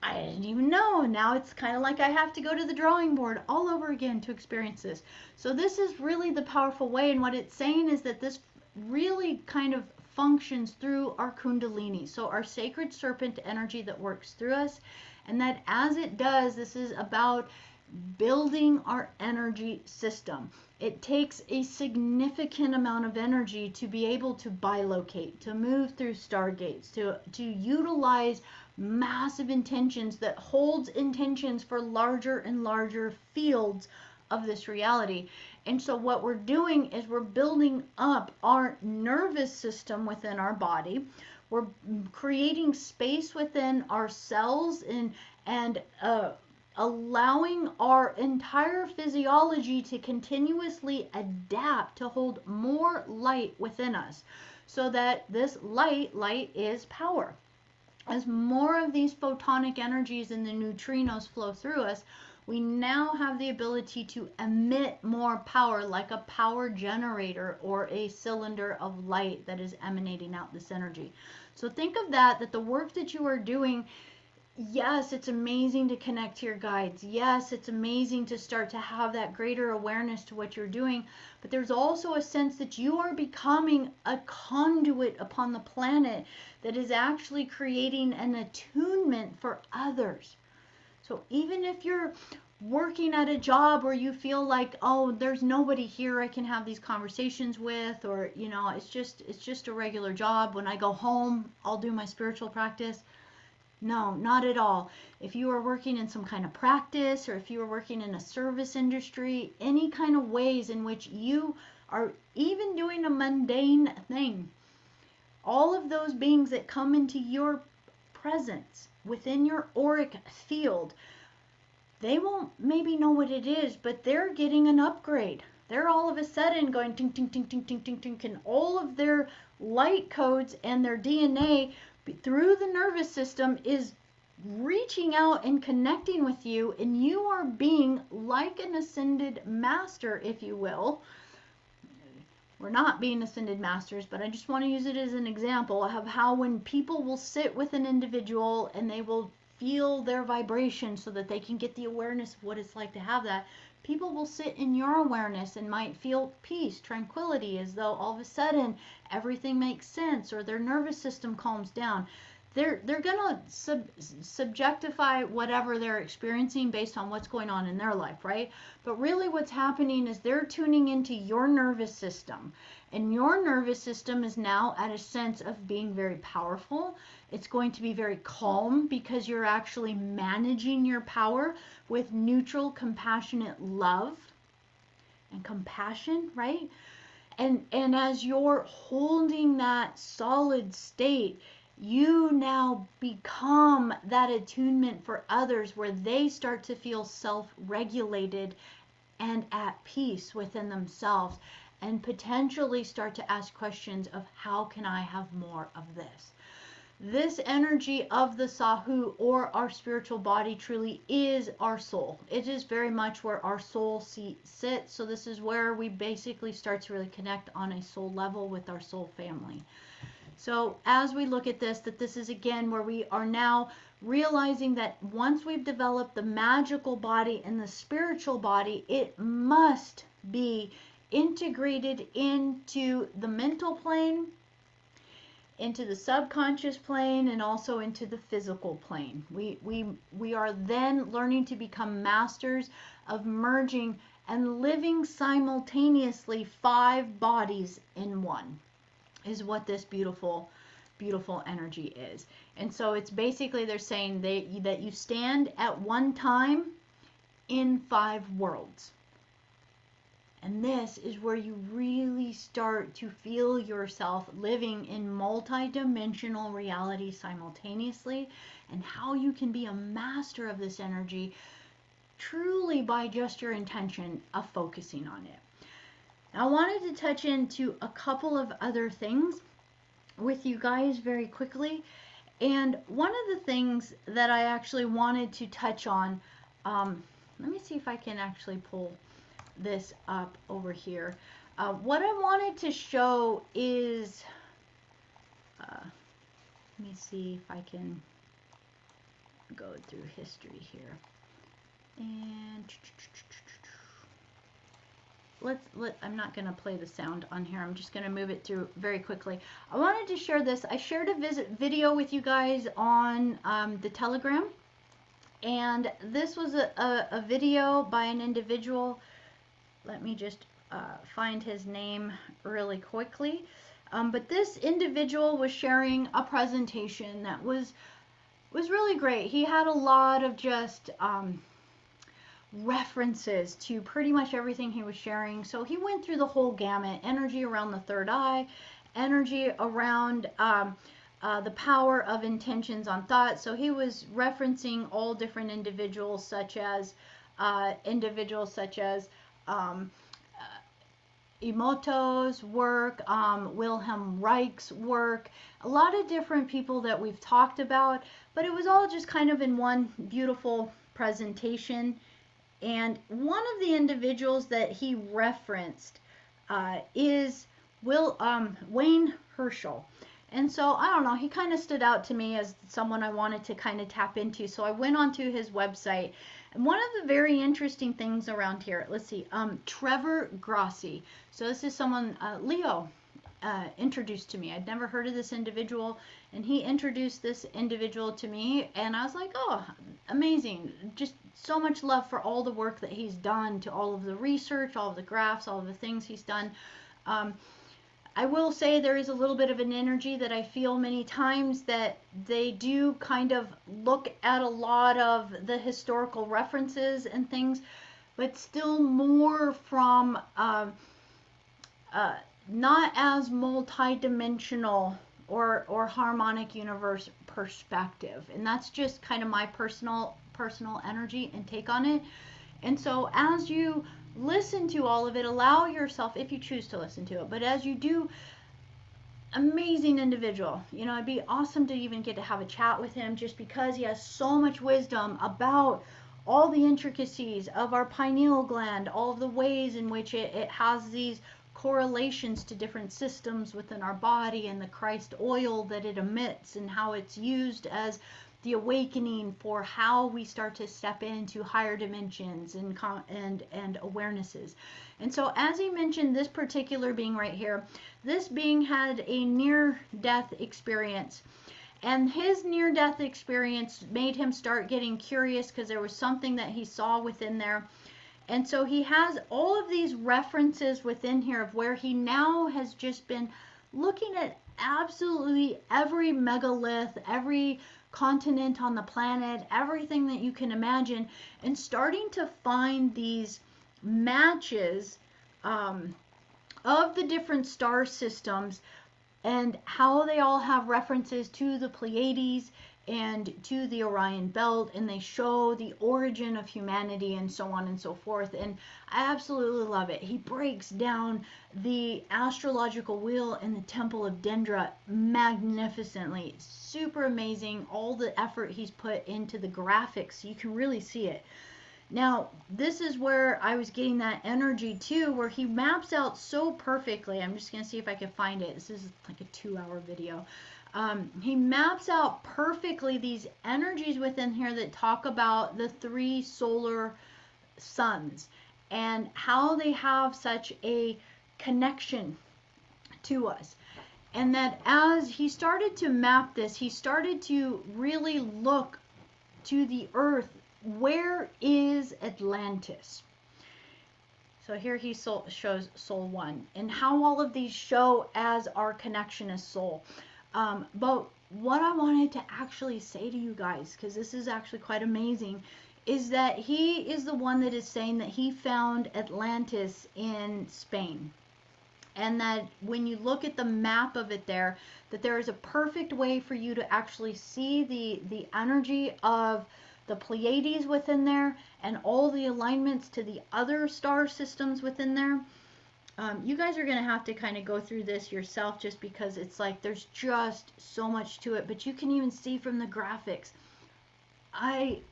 I didn't even know. Now it's kind of like I have to go to the drawing board all over again to experience this. So this is really the powerful way. And what it's saying is that this really kind of functions through our kundalini. So our sacred serpent energy that works through us. And that as it does, this is about building our energy system. It takes a significant amount of energy to be able to bilocate, to move through stargates, to utilize massive intentions that holds intentions for larger and larger fields of this reality. And so what we're doing is we're building up our nervous system within our body. We're creating space within our cells and allowing our entire physiology to continuously adapt to hold more light within us, so that this light is power. As more of these photonic energies and the neutrinos flow through us, we now have the ability to emit more power, like a power generator or a cylinder of light that is emanating out this energy. So think of that the work that you are doing, yes, it's amazing to connect to your guides. Yes, it's amazing to start to have that greater awareness to what you're doing. But there's also a sense that you are becoming a conduit upon the planet that is actually creating an attunement for others. So even if you're working at a job where you feel like, oh, there's nobody here I can have these conversations with, or, you know, it's just a regular job. When I go home, I'll do my spiritual practice. No, not at all. If you are working in some kind of practice, or if you are working in a service industry, any kind of ways in which you are even doing a mundane thing, all of those beings that come into your presence within your auric field, they won't maybe know what it is, but they're getting an upgrade. They're all of a sudden going ting, ting, ting, ting, ting, ting, ting, and all of their light codes and their DNA through the nervous system is reaching out and connecting with you, and you are being like an ascended master, if you will. We're not being ascended masters, but I just want to use it as an example of how when people will sit with an individual and they will feel their vibration so that they can get the awareness of what it's like to have that. People will sit in your awareness and might feel peace, tranquility, as though all of a sudden everything makes sense, or their nervous system calms down. They're going to subjectify whatever they're experiencing based on what's going on in their life, right? But really what's happening is they're tuning into your nervous system. And your nervous system is now at a sense of being very powerful. It's going to be very calm because you're actually managing your power with neutral, compassionate love and compassion, right? And as you're holding that solid state, you now become that attunement for others where they start to feel self-regulated and at peace within themselves, and potentially start to ask questions of how can I have more of this. This energy of the Sahu, or our spiritual body, truly is our soul. It is very much where our soul sits. So this is where we basically start to really connect on a soul level with our soul family. So as we look at this, that this is again where we are now realizing that once we've developed the magical body and the spiritual body, it must be integrated into the mental plane, into the subconscious plane, and also into the physical plane. We are then learning to become masters of merging and living simultaneously 5 bodies in one, is what this beautiful energy is. And so it's basically, they're saying that you stand at one time in 5 worlds. And this is where you really start to feel yourself living in multi-dimensional reality simultaneously, and how you can be a master of this energy truly by just your intention of focusing on it. Now, I wanted to touch into a couple of other things with you guys very quickly. And one of the things that I actually wanted to touch on, let me see if I can actually pull this up over here. What I wanted to show is, let me see if I can go through history here. And I'm not going to play the sound on here. I'm just going to move it through very quickly. I wanted to share this. I shared a video with you guys on the Telegram. And this was a video by an individual. Let me just find his name really quickly. But this individual was sharing a presentation that was really great. He had a lot of just references to pretty much everything he was sharing. So he went through the whole gamut: energy around the third eye, energy around the power of intentions on thought. So he was referencing all different individuals, such as Emoto's work, Wilhelm Reich's work, a lot of different people that we've talked about, but it was all just kind of in one beautiful presentation. And one of the individuals that he referenced is Wayne Herschel. And so, I don't know, he kind of stood out to me as someone I wanted to kind of tap into. So I went onto his website. And one of the very interesting things around here, let's see, Trevor Grossi. So this is someone, Leo introduced to me. I'd never heard of this individual, and he introduced this individual to me, and I was like, oh, amazing. Just so much love for all the work that he's done, to all of the research, all of the graphs, all of the things he's done. I will say there is a little bit of an energy that I feel many times that they do kind of look at a lot of the historical references and things, but still more from not as multi-dimensional or harmonic universe perspective. And that's just kind of my personal energy and take on it. And so as you listen to all of it, allow yourself, if you choose to listen to it, but as you do, amazing individual. You know, it'd be awesome to even get to have a chat with him, just because he has so much wisdom about all the intricacies of our pineal gland, all of the ways in which it has these correlations to different systems within our body, and the Christ oil that it emits, and how it's used as the awakening for how we start to step into higher dimensions and awarenesses. And so, as he mentioned, this particular being right here, this being had a near-death experience. And his near-death experience made him start getting curious, because there was something that he saw within there. And so he has all of these references within here of where he now has just been looking at absolutely every megalith, every continent on the planet, everything that you can imagine, and starting to find these matches of the different star systems, and how they all have references to the Pleiades and to the Orion Belt, and they show the origin of humanity and so on and so forth. And I absolutely love it. He breaks down the astrological wheel and the Temple of Dendra magnificently. Super amazing. All the effort he's put into the graphics, you can really see it. Now, this is where I was getting that energy too, where he maps out so perfectly. I'm just going to see if I can find it. This is like a 2-hour video. He maps out perfectly these energies within here that talk about the 3 solar suns and how they have such a connection to us. And that as he started to map this, he started to really look to the earth. Where is Atlantis? So here he shows soul 1 and how all of these show as our connection as soul. But what I wanted to actually say to you guys, because this is actually quite amazing, is that he is the one that is saying that he found Atlantis in Spain. And that when you look at the map of it there, that there is a perfect way for you to actually see the energy of the Pleiades within there and all the alignments to the other star systems within there. You guys are going to have to kind of go through this yourself, just because it's like there's just so much to it. But you can even see from the graphics. I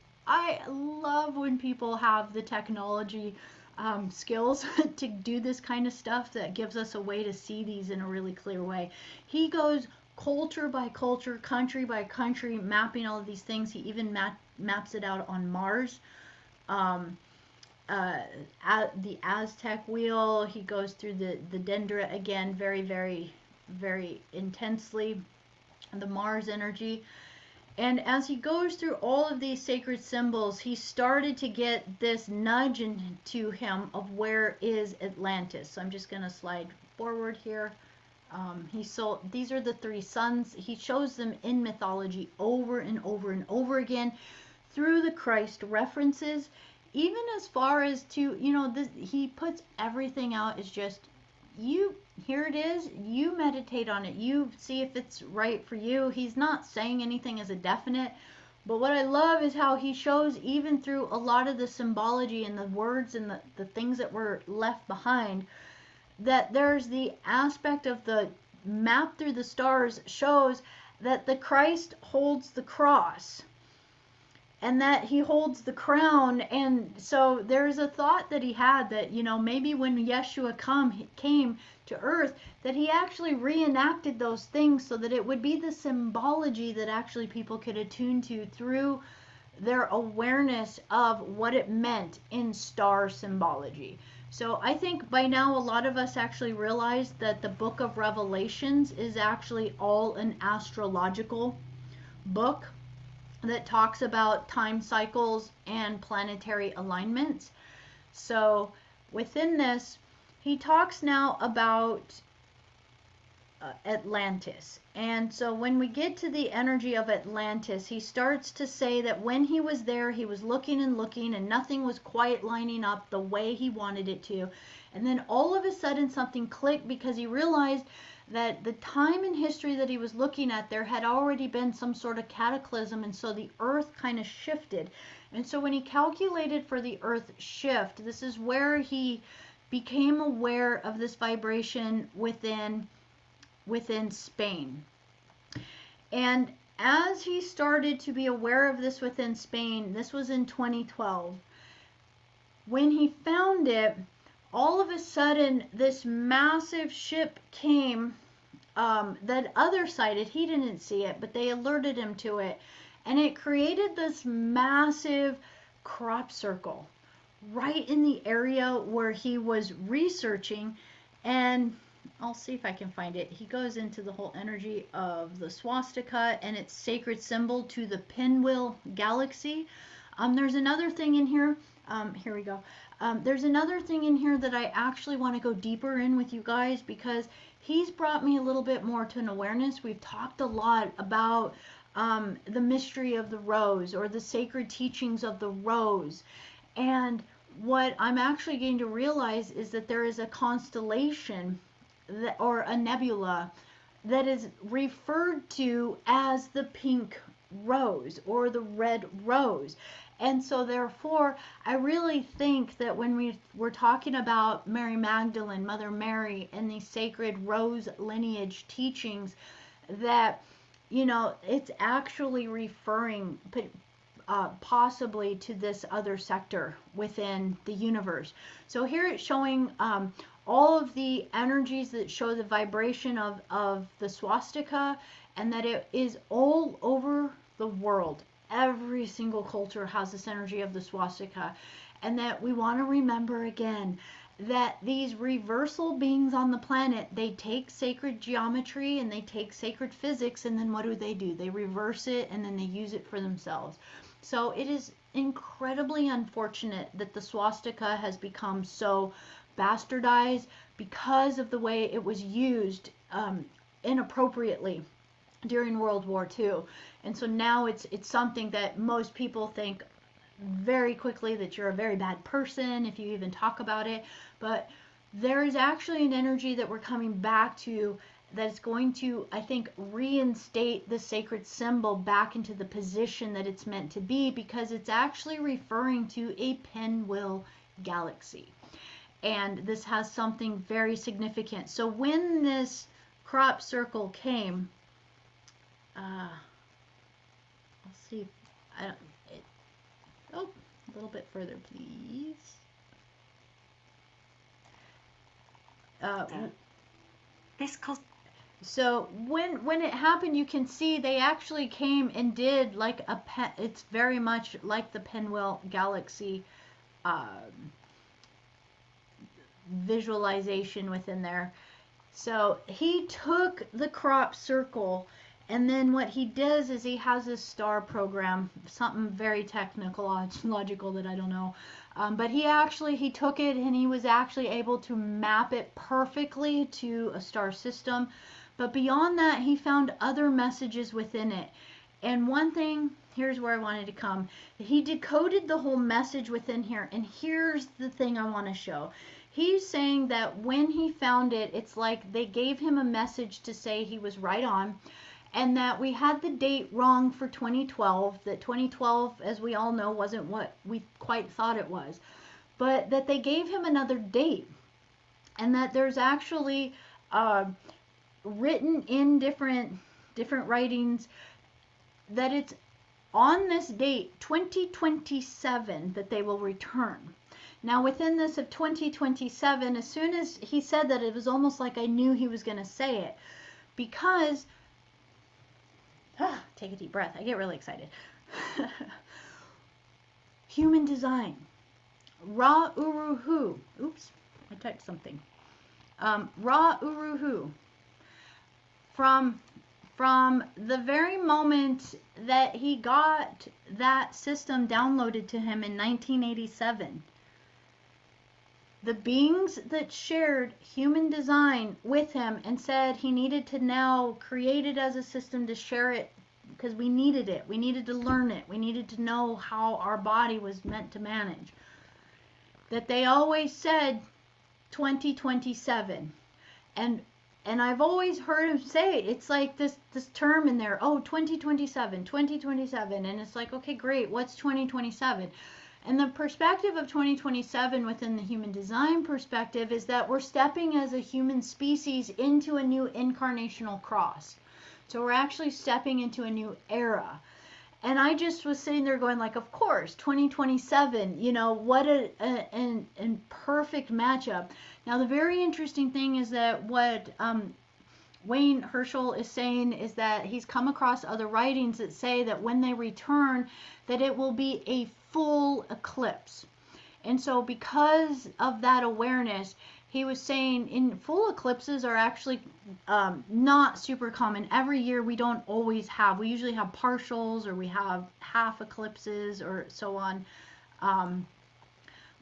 love when people have the technology skills to do this kind of stuff that gives us a way to see these in a really clear way. He goes culture by culture, country by country, mapping all of these things. He even maps it out on Mars. The Aztec wheel, he goes through the Dendra again very, very, very intensely, the Mars energy. And as he goes through all of these sacred symbols, he started to get this nudge into him of where is Atlantis. So I'm just going to slide forward here. These are the 3 suns. He shows them in mythology over and over and over again through the Christ references, even as far as to, he puts everything out as just, here it is, you meditate on it, you see if it's right for you. He's not saying anything as a definite, but what I love is how he shows, even through a lot of the symbology and the words and the things that were left behind, that there's the aspect of the map through the stars shows that the Christ holds the cross and that he holds the crown. And so there's a thought that he had that, maybe when Yeshua came to earth, that he actually reenacted those things so that it would be the symbology that actually people could attune to through their awareness of what it meant in star symbology. So I think by now a lot of us actually realize that the book of Revelations is actually all an astrological book that talks about time cycles and planetary alignments. So within this, he talks now about Atlantis. And so when we get to the energy of Atlantis, he starts to say that when he was there, he was looking and looking and nothing was quite lining up the way he wanted it to. And then all of a sudden something clicked, because he realized that the time in history that he was looking at, there had already been some sort of cataclysm, and so the earth kind of shifted. And so when he calculated for the earth shift, this is where he became aware of this vibration within Spain. And as he started to be aware of this within Spain, this was in 2012, when he found it, all of a sudden this massive ship came that other sighted. He didn't see it, but they alerted him to it, and it created this massive crop circle right in the area where he was researching. And I'll see if I can find it. He goes into the whole energy of the swastika and its sacred symbol to the pinwheel galaxy. There's another thing in here. Here we go. There's another thing in here that I actually want to go deeper in with you guys, because he's brought me a little bit more to an awareness. We've talked a lot about the mystery of the rose, or the sacred teachings of the rose. And what I'm actually getting to realize is that there is a constellation or a nebula that is referred to as the pink rose or the red rose. And so therefore, I really think that when we're talking about Mary Magdalene, Mother Mary, and these sacred rose lineage teachings, that, it's actually referring possibly to this other sector within the universe. So here it's showing all of the energies that show the vibration of the swastika, and that it is all over the world. Every single culture has this energy of the swastika, and that we want to remember again that these reversal beings on the planet, they take sacred geometry and they take sacred physics, and then what do? They reverse it, and then they use it for themselves. So it is incredibly unfortunate that the swastika has become so bastardized because of the way it was used inappropriately during World War II. And so now it's something that most people think very quickly that you're a very bad person if you even talk about it. But there is actually an energy that we're coming back to that's going to, I think, reinstate the sacred symbol back into the position that it's meant to be, because it's actually referring to a pinwheel galaxy. And this has something very significant. So when this crop circle came, let's see, a little bit further, please. This cause. So when it happened, you can see they actually came and did like it's very much like the pinwheel galaxy visualization within there. So he took the crop circle, and then what he does is he has this star program, something very technical, logical that I don't know. But he took it and he was actually able to map it perfectly to a star system. But beyond that, he found other messages within it. And one thing, here's where I wanted to come. He decoded the whole message within here. And here's the thing I want to show. He's saying that when he found it, it's like they gave him a message to say he was right on. And that we had the date wrong for 2012. That 2012, as we all know, wasn't what we quite thought it was. But that they gave him another date. And that there's actually written in different writings that it's on this date 2027 that they will return. Now within this of 2027, as soon as he said that, it was almost like I knew he was going to say it, because take a deep breath, I get really excited. Human design, Ra Uruhu, oops, I typed something, Ra Uruhu, from the very moment that he got that system downloaded to him in 1987, the beings that shared human design with him and said he needed to now create it as a system to share it, because we needed it, we needed to learn it, we needed to know how our body was meant to manage, that they always said 2027. And I've always heard him say it. It's like this term in there, 2027, 2027. And it's like, okay, great, what's 2027? And the perspective of 2027 within the human design perspective is that we're stepping as a human species into a new incarnational cross. So we're actually stepping into a new era. And I just was sitting there going like, of course, 2027, what a perfect matchup. Now, the very interesting thing is that what Wayne Herschel is saying is that he's come across other writings that say that when they return, that it will be a full eclipse. And so because of that awareness, he was saying in full eclipses are actually not super common. Every year we don't always have. We usually have partials, or we have half eclipses, or so on.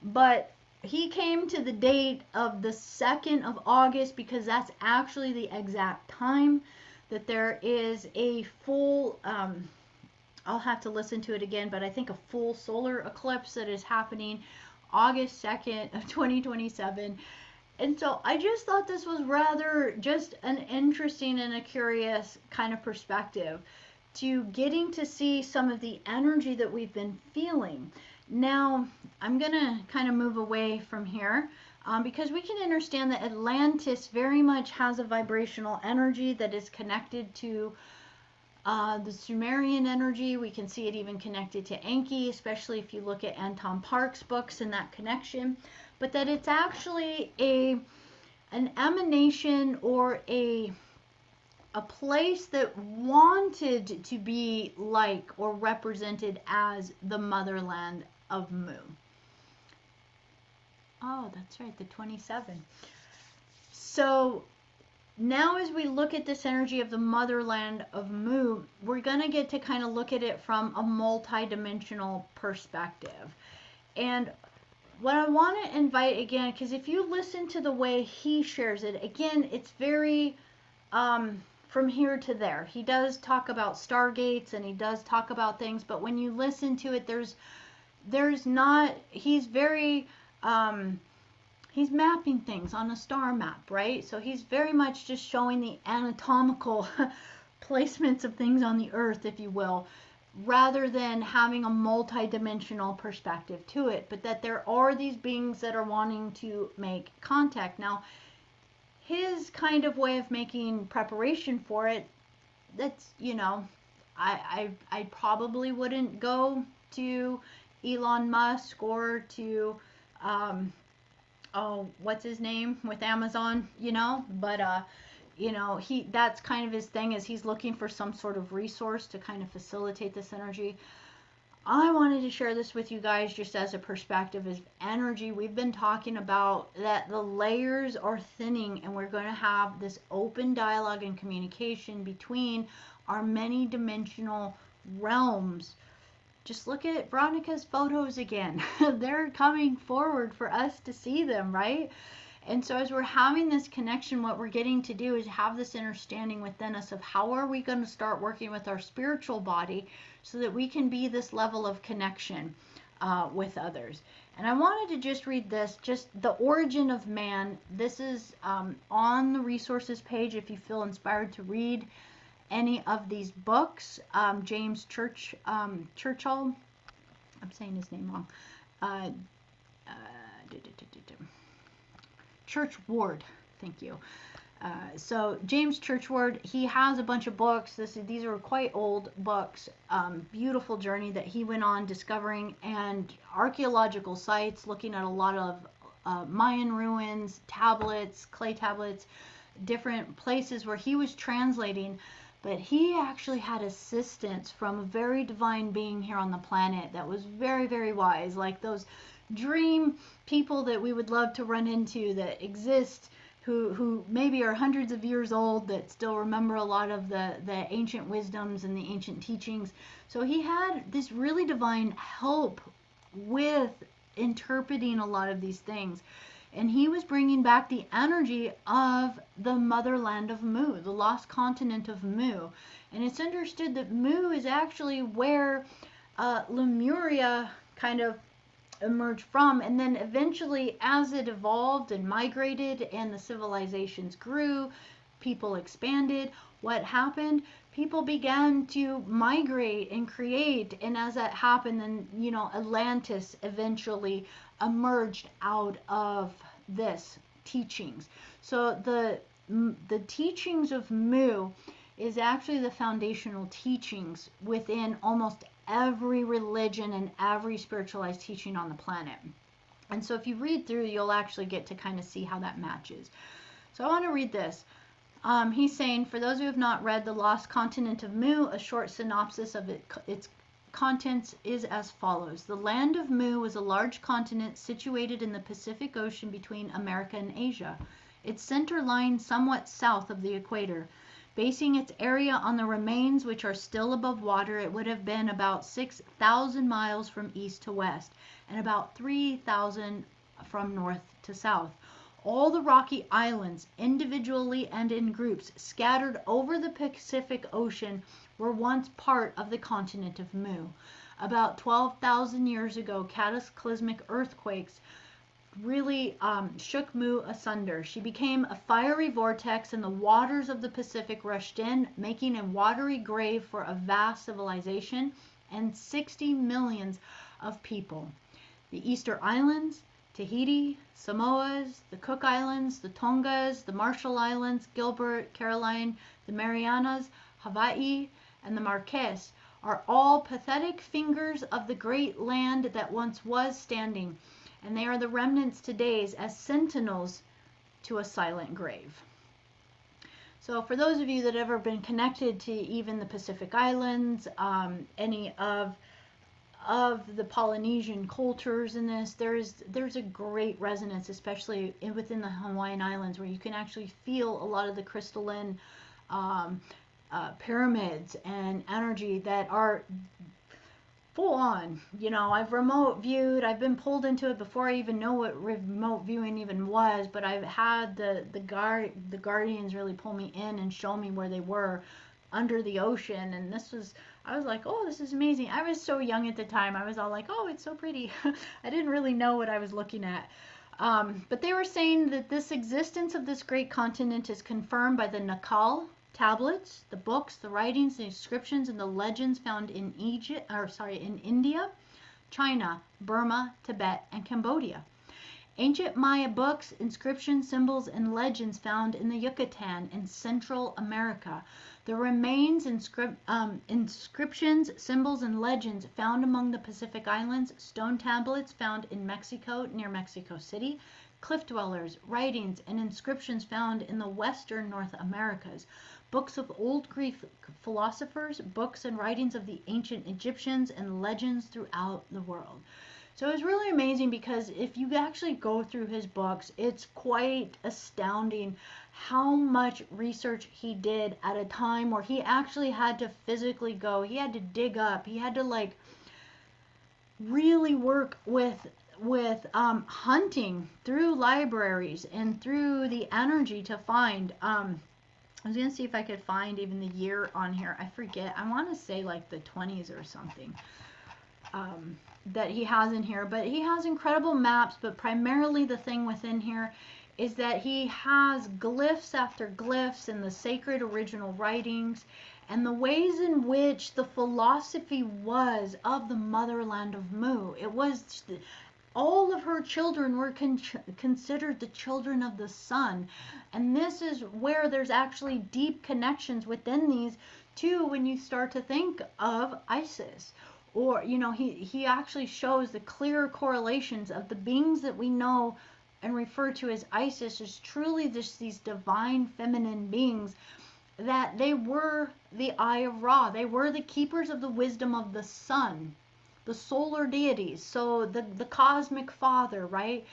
But he came to the date of the 2nd of August because that's actually the exact time that there is a full, I'll have to listen to it again, but I think a full solar eclipse that is happening August 2nd of 2027. And so I just thought this was rather just an interesting and a curious kind of perspective to getting to see some of the energy that we've been feeling. Now, I'm going to kind of move away from here because we can understand that Atlantis very much has a vibrational energy that is connected to the Sumerian energy. We can see it even connected to Enki, especially if you look at Anton Park's books and that connection. But that it's actually an emanation or a place that wanted to be like or represented as the motherland of Mu. Oh, that's right, the 27. So now as we look at this energy of the motherland of Mu, we're going to get to kind of look at it from a multi-dimensional perspective. And what I want to invite again, because if you listen to the way he shares it, again, it's very from here to there. He does talk about stargates and he does talk about things, but when you listen to it, there's not, he's very, he's mapping things on a star map, right? So he's very much just showing the anatomical placements of things on the earth, if you will, rather than having a multi-dimensional perspective to it, but that there are these beings that are wanting to make contact. Now, his kind of way of making preparation for it, that's, you know, I probably wouldn't go to Elon Musk or to oh, what's his name with Amazon, you know, but you know, he, that's kind of his thing, is he's looking for some sort of resource to kind of facilitate this energy. I wanted to share this with you guys just as a perspective is energy. We've been talking about that the layers are thinning and we're going to have this open dialogue and communication between our many dimensional realms. Just look at Veronica's photos again. They're coming forward for us to see them, right? And so as we're having this connection, what we're getting to do is have this understanding within us of how are we going to start working with our spiritual body so that we can be this level of connection with others. And I wanted to just read this, just the origin of man. This is on the resources page if you feel inspired to read any of these books. James Churchill, I'm saying his name wrong. Churchward, thank you. So James Churchward, he has a bunch of books. These are quite old books. Beautiful journey that he went on discovering and archaeological sites, looking at a lot of Mayan ruins, tablets, clay tablets, different places where he was translating. But he actually had assistance from a very divine being here on the planet that was very, very wise, like those dream people that we would love to run into that exist, who maybe are hundreds of years old that still remember a lot of the ancient wisdoms and the ancient teachings. So he had this really divine help with interpreting a lot of these things. And he was bringing back the energy of the motherland of Mu, the lost continent of Mu. And it's understood that Mu is actually where Lemuria kind of emerged from. And then eventually, as it evolved and migrated and the civilizations grew, people expanded, what happened? People began to migrate and create. And as that happened, then, you know, Atlantis eventually emerged out of this teachings. So the teachings of Mu is actually the foundational teachings within almost every religion and every spiritualized teaching on the planet. And so if you read through, you'll actually get to kind of see how that matches. So I want to read this. He's saying, for those who have not read The Lost Continent of Mu, a short synopsis of its contents is as follows. The land of Mu was a large continent situated in the Pacific Ocean between America and Asia. Its center lying somewhat south of the equator. Basing its area on the remains which are still above water, it would have been about 6,000 miles from east to west and about 3,000 from north to south. All the rocky islands, individually and in groups, scattered over the Pacific Ocean, were once part of the continent of Mu. About 12,000 years ago, cataclysmic earthquakes really shook Mu asunder. She became a fiery vortex, and the waters of the Pacific rushed in, making a watery grave for a vast civilization and 60 millions of people. The Easter Islands, Tahiti, Samoas, the Cook Islands, the Tongas, the Marshall Islands, Gilbert, Caroline, the Marianas, Hawaii, and the Marquesas are all pathetic fingers of the great land that once was standing, and they are the remnants today as sentinels to a silent grave. So for those of you that have ever been connected to even the Pacific Islands, any of the Polynesian cultures in this, there's a great resonance, especially within the Hawaiian Islands, where you can actually feel a lot of the crystalline pyramids and energy that are full on. You know, I've remote viewed, I've been pulled into it before I even know what remote viewing even was, but I've had the guardians really pull me in and show me where they were under the ocean. And I was like, oh, this is amazing. I was so young at the time. I was all like, oh, it's so pretty. I didn't really know what I was looking at. But they were saying that this existence of this great continent is confirmed by the Nakal tablets, the books, the writings, the inscriptions, and the legends found in in India, China, Burma, Tibet, and Cambodia. Ancient Maya books, inscriptions, symbols, and legends found in the Yucatan in Central America. The remains, inscriptions, symbols, and legends found among the Pacific Islands, stone tablets found in Mexico near Mexico City, cliff dwellers, writings, and inscriptions found in the western North Americas, books of old Greek philosophers, books and writings of the ancient Egyptians, and legends throughout the world. So it's really amazing, because if you actually go through his books, it's quite astounding how much research he did at a time where he actually had to physically go, he had to dig up, he had to like really work with hunting through libraries and through the energy to find. I was going to see if I could find even the year on here. I forget. I want to say like the 20s or something. That he has in here, but he has incredible maps. But primarily the thing within here is that he has glyphs after glyphs in the sacred original writings, and the ways in which the philosophy was of the motherland of Mu. It was all of her children were considered the children of the sun, and this is where there's actually deep connections within these too when you start to think of Isis. Or, you know, he actually shows the clear correlations of the beings that we know and refer to as Isis as truly just these divine feminine beings, that they were the Eye of Ra. They were the keepers of the wisdom of the sun, the solar deities. So the cosmic father, right?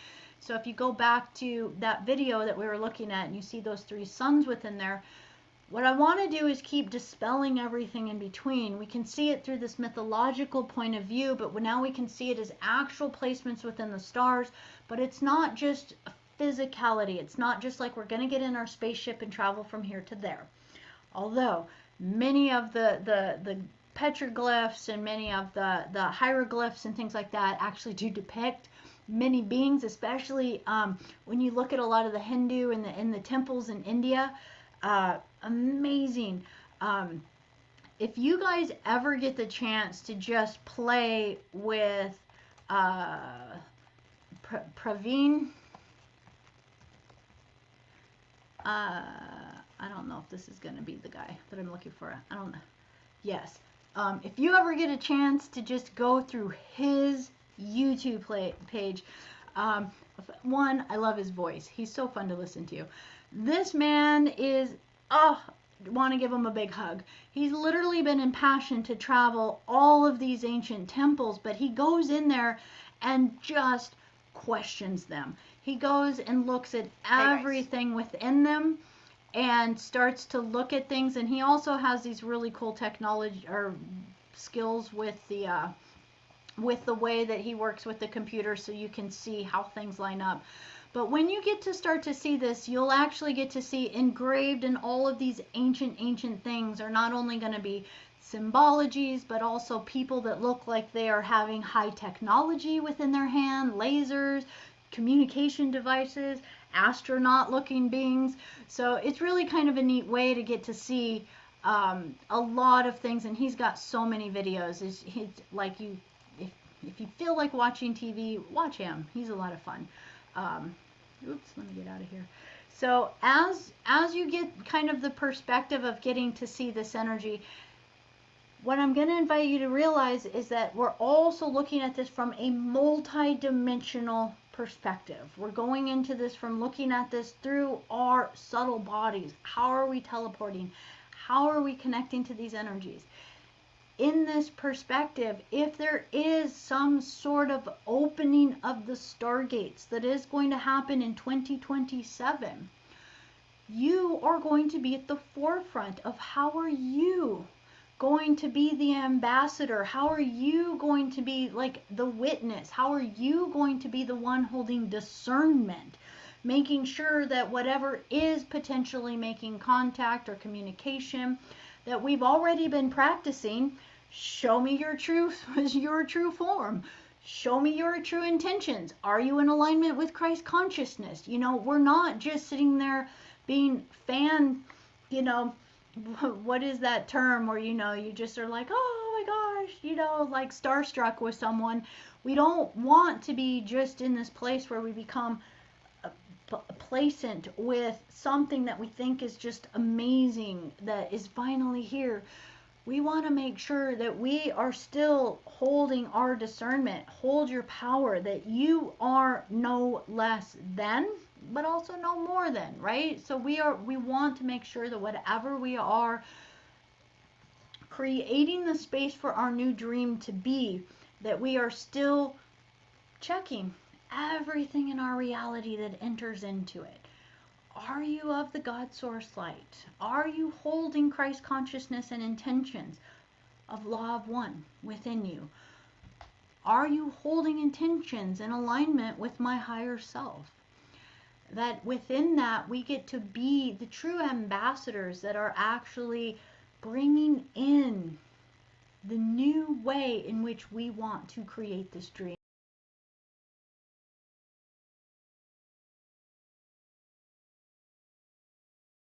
So if you go back to that video that we were looking at and you see those three suns within there, what I want to do is keep dispelling everything in between. We can see it through this mythological point of view, but now we can see it as actual placements within the stars. But it's not just physicality. It's not just like we're going to get in our spaceship and travel from here to there. Although many of the petroglyphs and many of the hieroglyphs and things like that actually do depict many beings, especially when you look at a lot of the Hindu and the temples in India. Amazing. If you guys ever get the chance to just play with Praveen, I don't know if this is going to be the guy that I'm looking for. I don't know. Yes. If you ever get a chance to just go through his YouTube page, one, I love his voice. He's so fun to listen to. This man is, want to give him a big hug. He's literally been impassioned to travel all of these ancient temples, but he goes in there and just questions them. He goes and looks at everything within them and starts to look at things, and he also has these really cool technology or skills with the way that he works with the computer, so you can see how things line up. But when you get to start to see this, you'll actually get to see engraved in all of these ancient things are not only going to be symbologies, but also people that look like they are having high technology within their hand, lasers, communication devices, astronaut looking beings. So it's really kind of a neat way to get to see a lot of things. And he's got so many videos. He's like you, if you feel like watching TV, watch him. He's a lot of fun. Oops, let me get out of here. So as you get kind of the perspective of getting to see this energy, what I'm going to invite you to realize is that we're also looking at this from a multi-dimensional perspective. We're going into this from looking at this through our subtle bodies. How are we teleporting? How are we connecting to these energies? In this perspective, if there is some sort of opening of the stargates that is going to happen in 2027, you are going to be at the forefront of how are you going to be the ambassador? How are you going to be like the witness? How are you going to be the one holding discernment, making sure that whatever is potentially making contact or communication that we've already been practicing, show me your true form. Show me your true intentions. Are you in alignment with Christ consciousness? You know, we're not just sitting there being fan, you know, what is that term where, you know, you just are like, oh my gosh, you know, like starstruck with someone. We don't want to be just in this place where we become complacent with something that we think is just amazing, that is finally here. We want to make sure that we are still holding our discernment. Hold your power, that you are no less than, but also no more than, right? So we want to make sure that whatever we are creating the space for our new dream to be, that we are still checking everything in our reality that enters into it. Are you of the God source light? Are you holding Christ consciousness and intentions of law of one within you? Are you holding intentions in alignment with my higher self? That within that we get to be the true ambassadors that are actually bringing in the new way in which we want to create this dream.